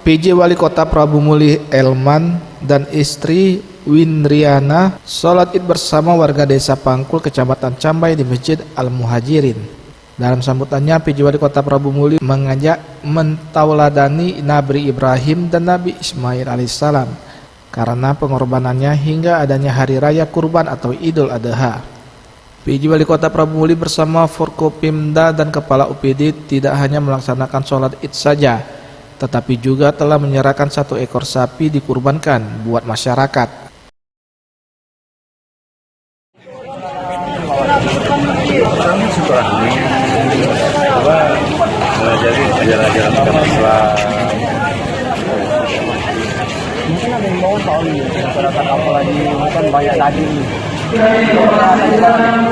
PJ Wali Kota Prabu Muli Elman dan istri Windriana sholat id bersama warga desa Pangkul, Kecamatan Cambai di Masjid Al-Muhajirin. Dalam sambutannya, PJ Wali Kota Prabu Muli mengajak mentauladani Nabi Ibrahim dan Nabi Ismail alaihissalam karena pengorbanannya hingga adanya hari raya kurban atau Idul Adha. PJ Wali Kota Prabu Muli bersama Forkopimda dan Kepala UPD tidak hanya melaksanakan sholat id saja, tetapi juga telah menyerahkan 1 ekor sapi dikurbankan buat masyarakat. Kami silaturahmi, coba mengajari ajaran-ajaran agama Islam. Mungkin ada yang mau tahu nih masyarakat, apalagi bukan banyak daging. Bersyukurlah kita kan,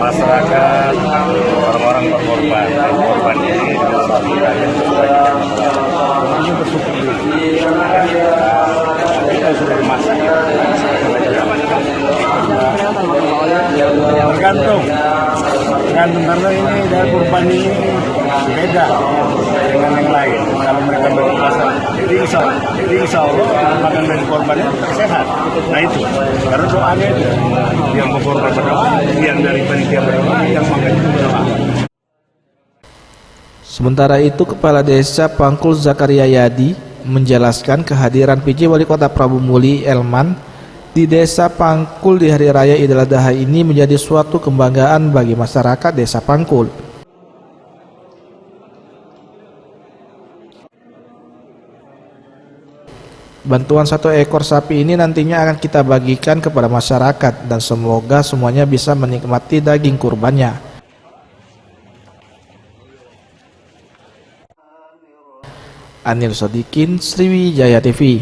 masyarakat, orang-orang berkorban ini adalah satu yang sesuai. Ini bersyukur dulu. Kita sudah dimasak. Tergantung karena ini dari kurban ini beda dengan yang lain. Kalau mereka berpuasa, jadi insya Allah makan dari korbannya sehat. Nah itu, karena doanya itu yang berkorban berdoa, yang dari panitia berdoa, yang makan itu berdoa. Sementara itu, Kepala Desa Pangkul Zakaria Yadi menjelaskan kehadiran PJ Wali Kota Prabu Muli Elman di Desa Pangkul di Hari Raya Idul Adha ini menjadi suatu kebanggaan bagi masyarakat Desa Pangkul. Bantuan 1 ekor sapi ini nantinya akan kita bagikan kepada masyarakat dan semoga semuanya bisa menikmati daging kurbannya. Anil Sodikin, Sriwijaya TV.